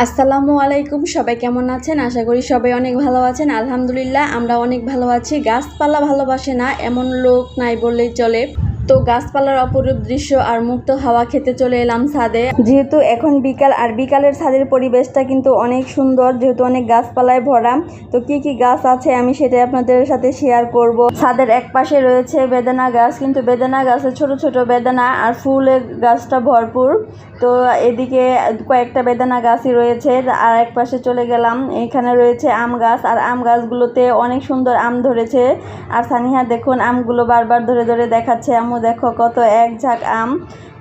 আসসালামু আলাইকুম। সবাই কেমন আছেন? আশা করি সবাই অনেক ভালো আছেন। আলহামদুলিল্লাহ আমরা অনেক ভালো আছি। গাছপালা ভালোবাসে না এমন লোক নাই বললেই চলে। তো গাছপালার অপরূপ দৃশ্য আর মুক্ত হাওয়া খেতে চলে এলাম ছাদে। যেহেতু এখন বিকাল, আর বিকালের ছাদের পরিবেশটা কিন্তু অনেক সুন্দর, যেহেতু অনেক গাছপালায় ভরা। তো কি কি গাছ আছে আমি সেটাই আপনাদের সাথে শেয়ার করব। ছাদের এক পাশে রয়েছে বেদানা গাছ, কিন্তু বেদানা গাছে ছোট ছোট বেদানা আর ফুলের গাছটা ভরপুর। তো এদিকে কয়েকটা বেদানা গাছই রয়েছে। আর এক পাশে চলে গেলাম, এখানে রয়েছে আম গাছ, আর আম গাছগুলোতে অনেক সুন্দর আম ধরেছে। আর সানিহা দেখুন আমগুলো বারবার ধরে ধরে দেখাচ্ছে, আম্মু দেখো কত এক ঝাঁক আম।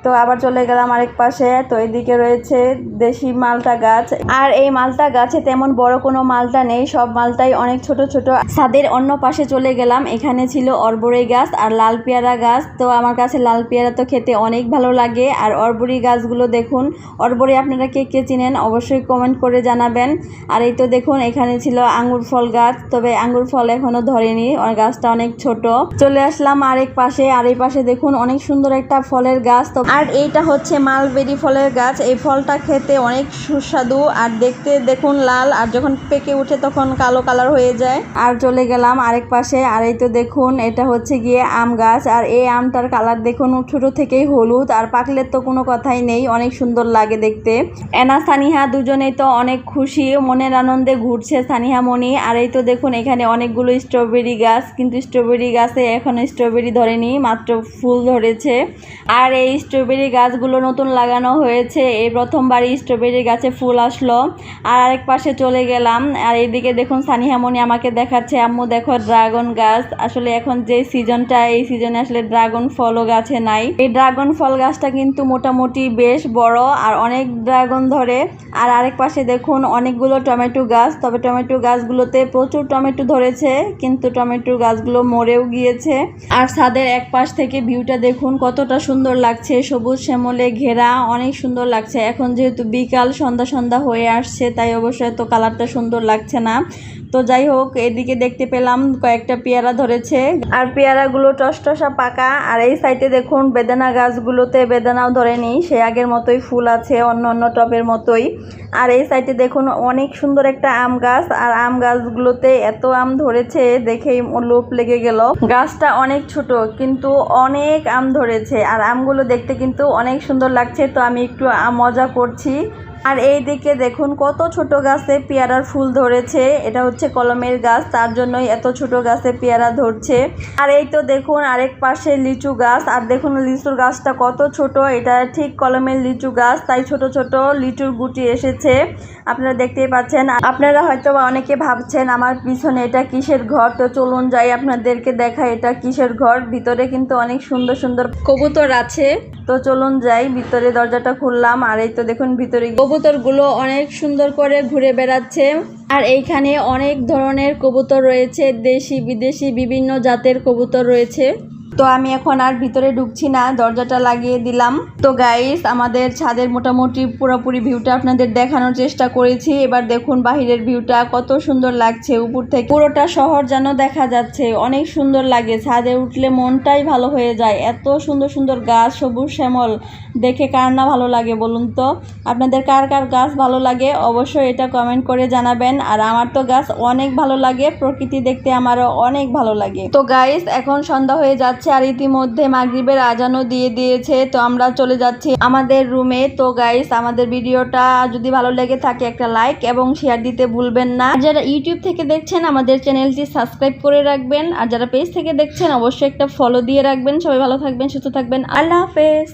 তো আবার চলে গেলাম আরেক পাশে, তো এদিকে রয়েছে দেশি মালটা গাছ। আর এই মালটা গাছে তেমন বড় কোনো মালটা নেই, সব মালটাই অনেক ছোট ছোট। ছাদের অন্য পাশে চলে গেলাম, এখানে ছিল অরবড়ি গাছ আর লাল পেয়ারা গাছ। তো আমার কাছে লাল পেয়ারা তো খেতে অনেক ভালো লাগে। আর অরবড়ি গাছগুলো দেখুন, অরবড়ি আপনারা কে কে চিনেন অবশ্যই কমেন্ট করে জানাবেন। আর এই তো দেখুন এখানে ছিল আঙ্গুর ফল গাছ, তবে আঙ্গুর ফল এখনো ধরেনি, গাছটা অনেক ছোট। চলে আসলাম আরেক পাশে, আর এই পাশে দেখুন অনেক সুন্দর একটা ফলের গাছ। তো আর এইটা হচ্ছে মালবেরি ফলের গাছ। এই ফলটা খেতে অনেক সুস্বাদু, আর দেখতে দেখুন লাল, আর যখন পেকে উঠে তখন কালো কালার হয়ে যায়। আর চলে গেলাম আরেক পাশে, আর এই তো দেখুন এটা হচ্ছে গিয়ে আম গাছ। আর এই আমটার কালার দেখুন ছোট থেকেই হলুদ, আর পাকলে তো কোনো কথাই নেই, অনেক সুন্দর লাগে দেখতে। এনা সানিহা দুজনেই তো অনেক খুশি, মনের আনন্দে ঘুরছে সানিহা মনি। আর এই তো দেখুন এখানে অনেকগুলো স্ট্রবেরি গাছ, কিন্তু স্ট্রবেরি গাছে এখনো স্ট্রবেরি ধরেনি, মাত্র ফুল ধরেছে। আর এই স্ট্রবেরি গাছগুলো নতুন লাগানো হয়েছে, এই প্রথমবারই স্ট্রবেরি গাছে ফুল আসলো। আর আরেক পাশে চলে গেলাম, আর এইদিকে দেখুন সানিহা মনি আমাকে দেখাচ্ছে, আম্মু দেখো ড্রাগন গাছ। আসলে এখন যে সিজনটা, এই সিজনে আসলে ড্রাগন ফলও গাছে নাই। এই ড্রাগন ফল গাছটা কিন্তু মোটামুটি বেশ বড়, আর অনেক ড্রাগন ধরে। আর আরেক পাশে দেখুন অনেকগুলো টমেটো গাছ, তবে টমেটো গাছগুলোতে প্রচুর টমেটো ধরেছে, কিন্তু টমেটো গাছগুলো মরেও গিয়েছে। আর ছাদের এক পাশ থেকে ভিউটা দেখুন কতটা সুন্দর লাগছে, সবুজ শ্যামলে ঘেরা, অনেক সুন্দর লাগছে। এখন যেহেতু বিকাল, সন্ধ্যা সন্ধ্যা হয়ে আসছে, তাই অবশ্যই তো কালারটা সুন্দর লাগছে না। তো যাই হোক, এদিকে দেখতে পেলাম কয়েকটা পেয়ারা ধরেছে, আর পেয়ারাগুলো টসটসা পাকা। আর এই সাইডে দেখুন বেদানা গাছগুলোতে বেদানাও ধরেনি, সে আগের মতোই ফুল আছে, অন্য অন্য টবের মতোই। আর এই সাইডে দেখুন অনেক সুন্দর একটা আম গাছ, আর আম গাছগুলোতে এত আম ধরেছে দেখেই লোভ লেগে গেল। গাছটা অনেক ছোট কিন্তু অনেক আম ধরেছে, আর আমগুলো দেখতে কিন্তু অনেক সুন্দর লাগছে। তো আমি একটু মজা করছি। আর এই দিকে দেখুন কত ছোট গাছে পেয়ারার ফুল ধরেছে, এটা হচ্ছে কলমের গাছ, তার জন্যই এত ছোট গাছে পেয়ারা ধরছে। আর এই তো দেখুন আরেক পাশে লিচু গাছ, আর দেখুন লিচুর গাছটা কত ছোট, এটা ঠিক কলমের লিচু গাছ, তাই ছোট ছোট লিচুর গুটি এসেছে, আপনারা দেখতেই পাচ্ছেন। আপনারা হয়তো অনেকে ভাবছেন আমার পিছনে এটা কিসের ঘর, তো চলুন যাই আপনাদেরকে দেখাই এটা কিসের ঘর। ভিতরে কিন্তু অনেক সুন্দর সুন্দর কবুতর আছে, তো চলুন যাই ভিতরে। দরজাটা খুললাম, আর এই তো দেখুন ভিতরে কবুতরগুলো অনেক সুন্দর করে ঘুরে বেড়াচ্ছে। আর এইখানে অনেক ধরনের কবুতর রয়েছে, দেশি বিদেশি বিভিন্ন জাতের কবুতর রয়েছে। তো আমি এখন আর ভিতরে ঢুকছি না, দরজাটা লাগিয়ে দিলাম। তো গাইস, আমাদের ছাদের মোটামুটি পুরোপুরি ভিউটা আপনাদের দেখানোর চেষ্টা করেছি। এবার দেখুন বাহিরের ভিউটা কত সুন্দর লাগছে, উপর থেকে পুরোটা শহর যেন দেখা যাচ্ছে, অনেক সুন্দর লাগে। ছাদে উঠলে মনটাই ভালো হয়ে যায়, এত সুন্দর সুন্দর গাছ, সবুজ শ্যামল, দেখে কার না ভালো লাগে বলুন তো? আপনাদের কার কার গাছ ভালো লাগে অবশ্যই এটা কমেন্ট করে জানাবেন। আর আমার তো গাছ অনেক ভালো লাগে, প্রকৃতি দেখতে আমারও অনেক ভালো লাগে। তো গাইস, এখন সন্ধ্যা হয়ে যাচ্ছে, আর ইতিমধ্যে মাগরিবের আজানও দিয়ে দিয়েছে। তো আমরা চলে যাচ্ছি আমাদের রুমে। তো গাইস, আমাদের ভিডিওটা যদি ভালো লেগে থাকে একটা লাইক এবং শেয়ার দিতে ভুলবেন না। যারা ইউটিউব থেকে দেখছেন আমাদের চ্যানেলটি সাবস্ক্রাইব করে রাখবেন, আর যারা পেজ থেকে দেখছেন অবশ্যই একটা ফলো দিয়ে রাখবেন। সবাই ভালো থাকবেন, সুস্থ থাকবেন, আল্লাহ হাফেজ।